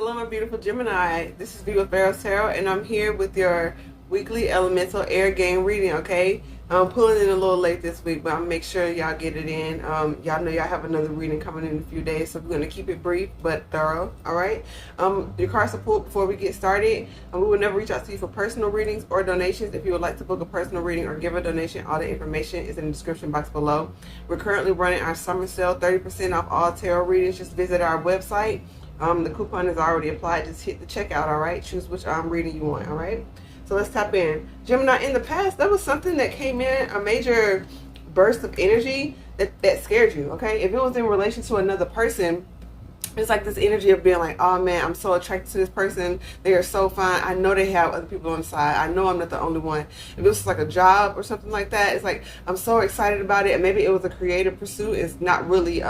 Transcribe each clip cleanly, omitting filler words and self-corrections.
Hello, my beautiful Gemini. This is V with PharaohsTarot, and I'm here with your weekly elemental air game reading, okay? I'm pulling in a little late this week, but I'll make sure y'all get it in. Y'all know y'all have another reading coming in a few days, so we're going to keep it brief but thorough, all right? Your cards are pulled before we get started. We will never reach out to you for personal readings or donations. If you would like to book a personal reading or give a donation, all the information is in the description box below. We're currently running our summer sale, 30% off all tarot readings. Just visit our website. The coupon is already applied. Just hit the checkout, all right? Choose which reading you want, all right? So let's tap in. Gemini, in the past, that was something that came in, a major burst of energy that scared you, okay? If it was in relation to another person, it's like this energy of being like, oh man, I'm so attracted to this person. They are so fine. I know they have other people on the side. I know I'm not the only one. If it was like a job or something like that, it's like, I'm so excited about it. And maybe it was a creative pursuit. It's not really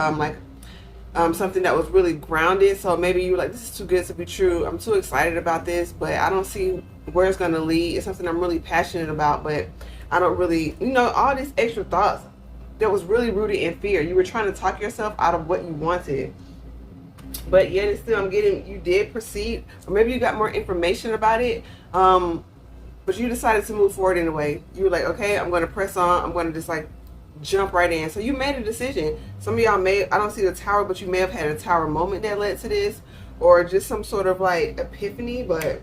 something that was really grounded. So maybe you were like, this is too good to be true. I'm too excited about this, but I don't see where it's going to lead. It's something I'm really passionate about, but I don't really, all these extra thoughts that was really rooted in fear. You were trying to talk yourself out of what you wanted, but yet it's still, I'm getting, you did proceed, or maybe you got more information about it, but you decided to move forward anyway. You were like, okay, I'm going to press on. I'm going to just like jump right in. So you made a decision. Some of y'all may, I don't see the tower, but you may have had a tower moment that led to this, or just some sort of like epiphany, but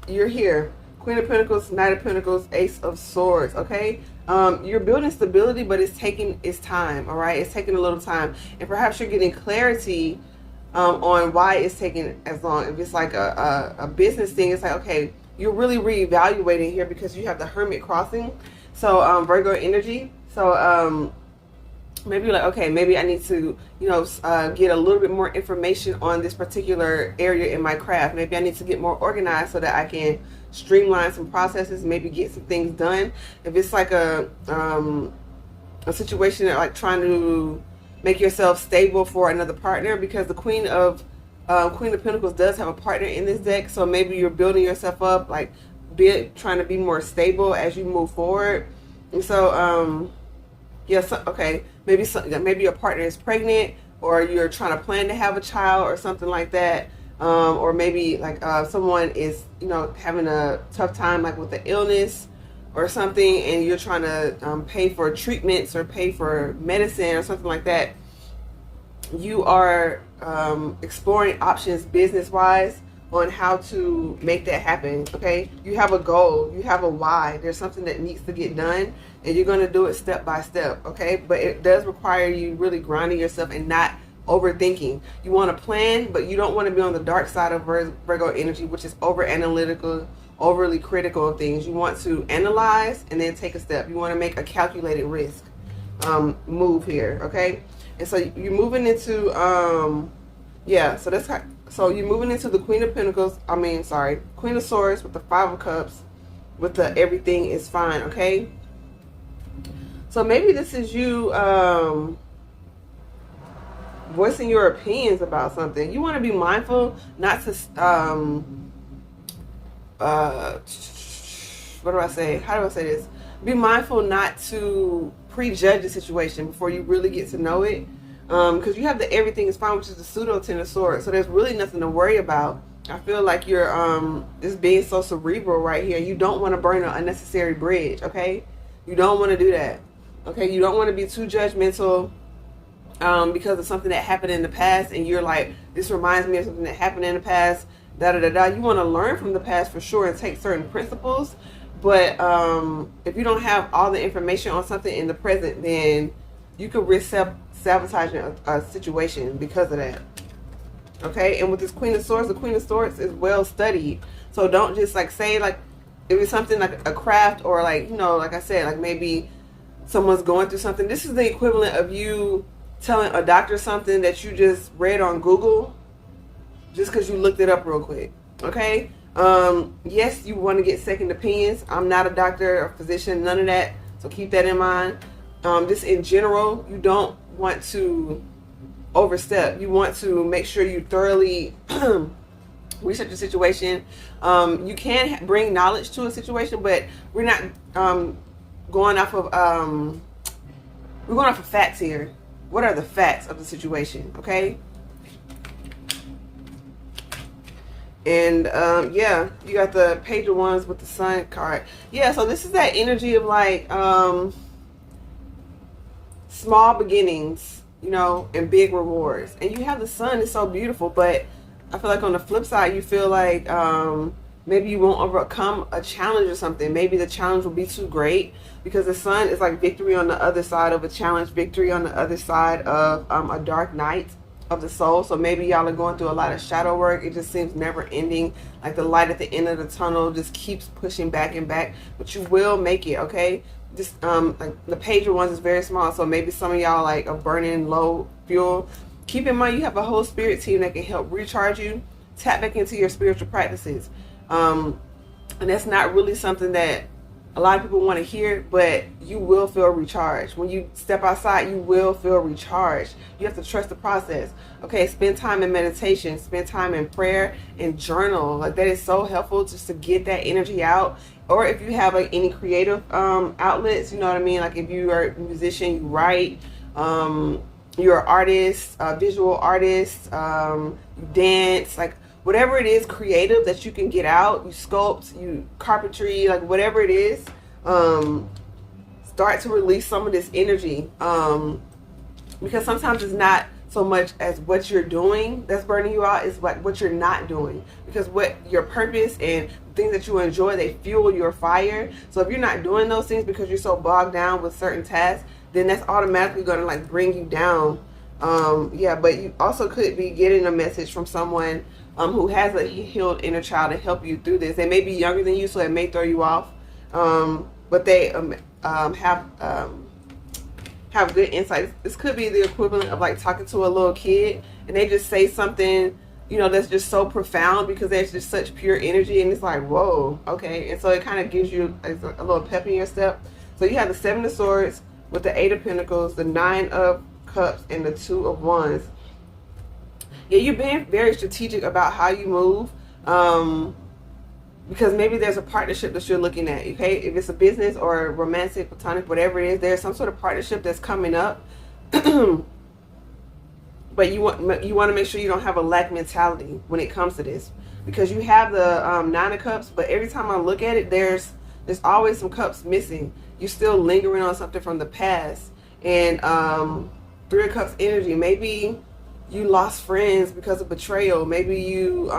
you're here. Queen of Pentacles, Knight of Pentacles, Ace of Swords, okay? You're building stability, but it's taking its time, all right? It's taking a little time. And perhaps you're getting clarity on why it's taking as long. If it's like a business thing, it's like, okay, you're really reevaluating here because you have the Hermit crossing. So Virgo energy. So maybe you're like, okay, maybe I need to, get a little bit more information on this particular area in my craft. Maybe I need to get more organized so that I can streamline some processes, maybe get some things done. If it's like a situation that like trying to make yourself stable for another partner, because the Queen of Pentacles does have a partner in this deck. So maybe you're building yourself up, like trying to be more stable as you move forward. And so yes, okay, maybe your partner is pregnant, or you're trying to plan to have a child or something like that, or maybe like someone is having a tough time like with the illness or something, and you're trying to pay for treatments or pay for medicine or something like that. You are exploring options business wise on how to make that happen, okay? You have a goal, you have a why, there's something that needs to get done, and you're going to do it step by step, okay? But it does require you really grounding yourself and not overthinking. You want to plan, but you don't want to be on the dark side of Virgo energy, which is over analytical, overly critical of things. You want to analyze and then take a step. You want to make a calculated risk move here, okay? And so you're moving into so you're moving into the Queen of Pentacles, Queen of Swords with the Five of Cups, with the everything is fine, okay? So maybe this is you voicing your opinions about something. You want to be mindful not to, what do I say? How do I say this? Be mindful not to prejudge the situation before you really get to know it. Because you have the everything is fine, which is the pseudo Ten of Swords. So there's really nothing to worry about. I feel like you're just being so cerebral right here. You don't want to burn an unnecessary bridge, okay? You don't want to do that, okay? You don't want to be too judgmental because of something that happened in the past, and you're like, this reminds me of something that happened in the past, da-da-da-da. You want to learn from the past for sure and take certain principles, but if you don't have all the information on something in the present, then you could risk sabotaging a situation because of that, okay? And with this Queen of Swords, the Queen of Swords is well studied. So don't just like say like if it's something like a craft, or like like I said, like maybe someone's going through something. This is the equivalent of you telling a doctor something that you just read on Google just because you looked it up real quick, okay? Yes, you want to get second opinions. I'm not a doctor or physician, none of that, so keep that in mind. Just in general, you don't want to overstep. You want to make sure you thoroughly research the situation. You can bring knowledge to a situation, but we're not going off of facts here. What are the facts of the situation, okay? And yeah, you got the Page of Wands with the Sun card. Yeah, so this is that energy of like small beginnings, you know, and big rewards. And you have the Sun, it's so beautiful, but I feel like on the flip side, you feel like maybe you won't overcome a challenge or something. Maybe the challenge will be too great, because the Sun is like victory on the other side of a challenge, victory on the other side of a dark night of the soul. So maybe y'all are going through a lot of shadow work. It just seems never ending, like the light at the end of the tunnel just keeps pushing back and back, but you will make it. Okay, just like the Page of Wands is very small, so maybe some of y'all like are burning low fuel. Keep in mind you have a whole spirit team that can help recharge you. Tap back into your spiritual practices, and that's not really something that a lot of people want to hear, but you will feel recharged. When you step outside, you will feel recharged. You have to trust the process. Okay, spend time in meditation, spend time in prayer, and journal. Like, that is so helpful just to get that energy out. Or if you have like any creative outlets, you know what I mean? Like if you are a musician, you write, you're an artist, a visual artist, you dance, like whatever it is creative that you can get out, you sculpt, you carpentry, like whatever it is, start to release some of this energy, because sometimes it's not so much as what you're doing that's burning you out, is like what you're not doing, because what your purpose and things that you enjoy, they fuel your fire. So if you're not doing those things because you're so bogged down with certain tasks, then that's automatically going to like bring you down. Yeah, but you also could be getting a message from someone who has a healed inner child to help you through this. They may be younger than you, so it may throw you off, but they have good insights. This could be the equivalent of like talking to a little kid, and they just say something, you know, that's just so profound because there's just such pure energy, and it's like, whoa, okay. And so it kind of gives you a little pep in your step. So you have the Seven of Swords with the Eight of Pentacles, the Nine of Cups, and the Two of Wands. Yeah, you're being very strategic about how you move, because maybe there's a partnership that you're looking at. Okay, if it's a business or romantic, platonic, whatever it is, there's some sort of partnership that's coming up. But you want to make sure you don't have a lack mentality when it comes to this, because you have the Nine of Cups, but every time I look at it, there's always some cups missing. You're still lingering on something from the past. And Three of Cups energy, maybe you lost friends because of betrayal. Maybe you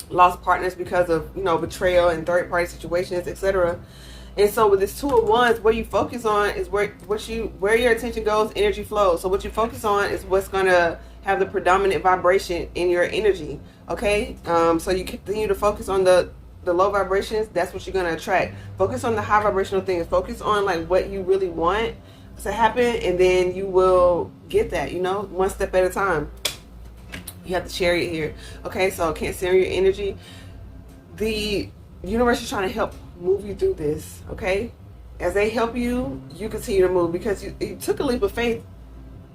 lost partners because of, you know, betrayal and third party situations, etc. And so with this Two of Wands, what you focus on is where your attention goes, energy flows. So what you focus on is what's gonna have the predominant vibration in your energy. Okay, so you continue to focus on the low vibrations. That's what you're gonna attract. Focus on the high vibrational things. Focus on like what you really want to happen, and then you will get that, you know, one step at a time. You have the Chariot here. Okay, so Cancerian your energy. The universe is trying to help move you through this. Okay, as they help you, you continue to move, because you took a leap of faith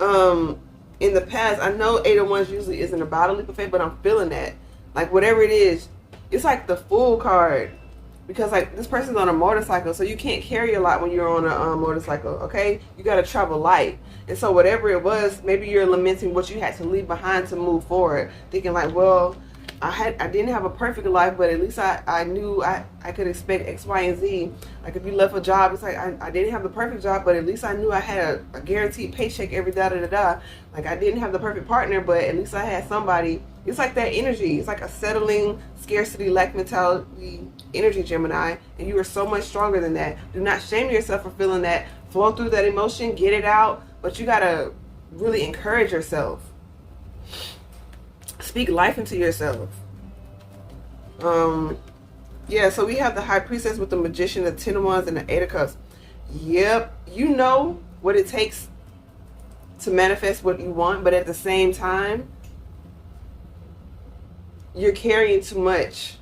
in the past. I know Eight of Wands usually isn't about a leap of faith, but I'm feeling that, like whatever it is, it's like the Fool card, because like this person's on a motorcycle, so you can't carry a lot when you're on a motorcycle. Okay, you got to travel light. And so whatever it was, maybe you're lamenting what you had to leave behind to move forward, thinking like, well, I didn't have a perfect life, but at least I knew I could expect X, Y, and Z. Like if you left a job, it's like I didn't have the perfect job, but at least I knew I had a guaranteed paycheck every da-da-da-da. Like I didn't have the perfect partner, but at least I had somebody. It's like that energy. It's like a settling, scarcity, lack mentality energy, Gemini, and you are so much stronger than that. Do not shame yourself for feeling that. Flow through that emotion, get it out, but you gotta really encourage yourself. Speak life into yourself. Yeah, so we have the High Priestess with the Magician, the Ten of Wands, and the Eight of Cups. Yep, you know what it takes to manifest what you want, but at the same time, you're carrying too much.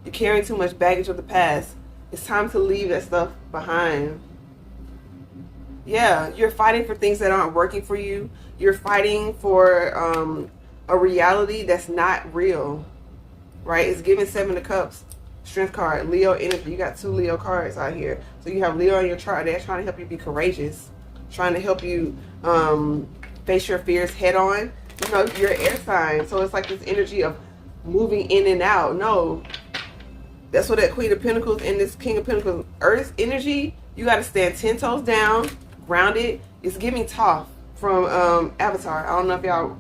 You're carrying too much baggage of the past. It's time to leave that stuff behind. Yeah, you're fighting for things that aren't working for you. You're fighting for a reality that's not real, right? It's giving Seven of Cups, Strength card, Leo energy. You got two Leo cards out here. So you have Leo in your chart. They're trying to help you be courageous, trying to help you face your fears head on. You know, you're an air sign, so it's like this energy of moving in and out. No. That's what that Queen of Pentacles and this King of Pentacles, Earth energy, you got to stand 10 toes down, grounded. It's giving Toph from Avatar. I don't know if y'all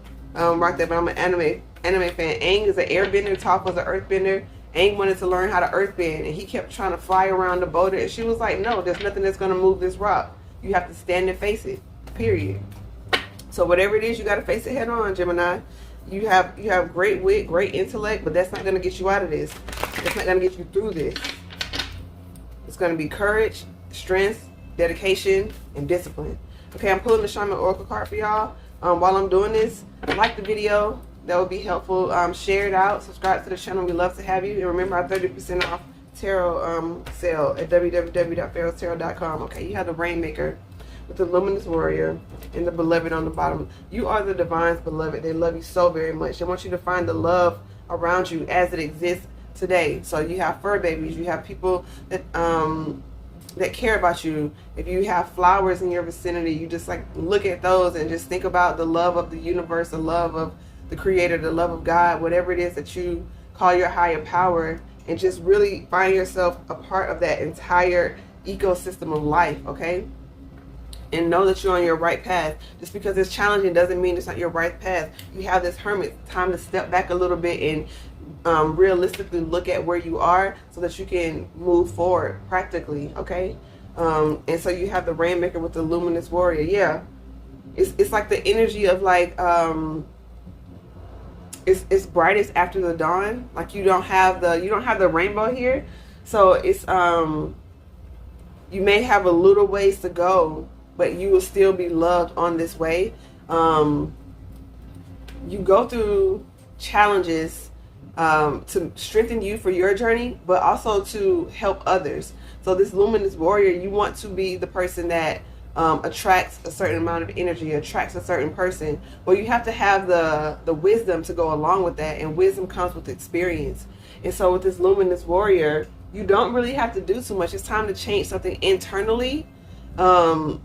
rock that, but I'm an anime fan. Aang is an airbender. Toph was an earthbender. Aang wanted to learn how to earthbend, and he kept trying to fly around the boulder. And she was like, no, there's nothing that's going to move this rock. You have to stand and face it, period. So whatever it is, you got to face it head on, Gemini. You have great wit, great intellect, but that's not going to get you out of this. It's not going to get you through this. It's going to be courage, strength, dedication, and discipline. Okay, I'm pulling the Shaman Oracle card for y'all. While I'm doing this, like the video. That would be helpful. Share it out. Subscribe to the channel. We love to have you. And remember our 30% off tarot sale at www.PharaohsTarot.com. Okay, you have the Rainmaker with the Luminous Warrior and the Beloved on the bottom. You are the Divine's beloved. They love you so very much. They want you to find the love around you as it exists today. So you have fur babies. You have people that that care about you. If you have flowers in your vicinity, you just like look at those and just think about the love of the universe, the love of the Creator, the love of God, whatever it is that you call your higher power, and just really find yourself a part of that entire ecosystem of life, okay? And know that you're on your right path. Just because it's challenging doesn't mean it's not your right path. You have this hermit time to step back a little bit and realistically look at where you are so that you can move forward practically, okay? And so you have the Rainmaker with the Luminous Warrior. Yeah, it's like the energy of like it's brightest after the dawn. Like you don't have the rainbow here, so it's you may have a little ways to go, but you will still be loved on this way. You go through challenges to strengthen you for your journey, but also to help others. So this Luminous Warrior, you want to be the person that attracts a certain amount of energy, attracts a certain person. Well, you have to have the wisdom to go along with that, and wisdom comes with experience. And so with this Luminous Warrior, you don't really have to do too much. It's time to change something internally, and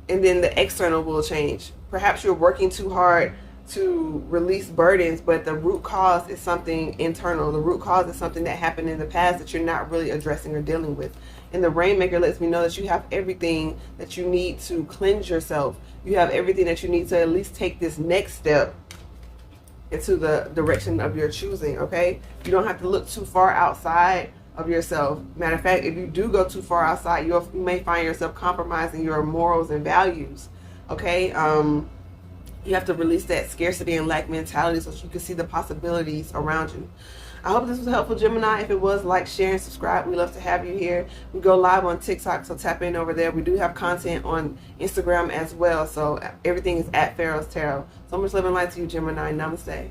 then the external will change. Perhaps you're working too hard to release burdens, but the root cause is something internal. The root cause is something that happened in the past that you're not really addressing or dealing with. And the Rainmaker lets me know that you have everything that you need to cleanse yourself. You have everything that you need to at least take this next step into the direction of your choosing, okay? You don't have to look too far outside of yourself. Matter of fact, if you do go too far outside, you may find yourself compromising your morals and values, okay? You have to release that scarcity and lack mentality so you can see the possibilities around you. I hope this was helpful, Gemini. If it was, like, share, and subscribe. We love to have you here. We go live on TikTok, so tap in over there. We do have content on Instagram as well, so everything is at Pharaohs Tarot. So much love and light to you, Gemini. Namaste.